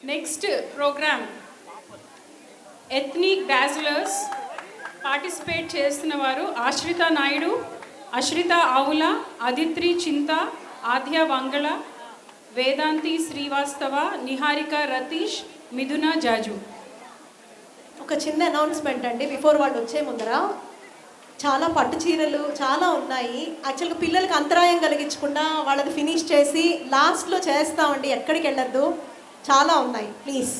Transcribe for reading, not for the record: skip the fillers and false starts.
Next programme ethnic dazzlers. Participate చేస్తున్న వారు ఆశ్రిత నాయుడు, అశ్రిత ఆవుల, అదిత్రి చింత, ఆద్య వంగళ, వేదాంతి శ్రీవాస్తవ, నిహారిక రతీష్, మిథున జాజు. ఒక చిన్న అనౌన్స్మెంట్ అండి, బిఫోర్ వాళ్ళు వచ్చే ముందర చాలా పట్టు చీరలు చాలా ఉన్నాయి. యాక్చువల్గా పిల్లలకి అంతరాయం కలిగించకుండా వాళ్ళది ఫినిష్ చేసి లాస్ట్లో చేస్తామండి, ఎక్కడికి వెళ్ళద్దు, చాలా ఉన్నాయి ప్లీజ్.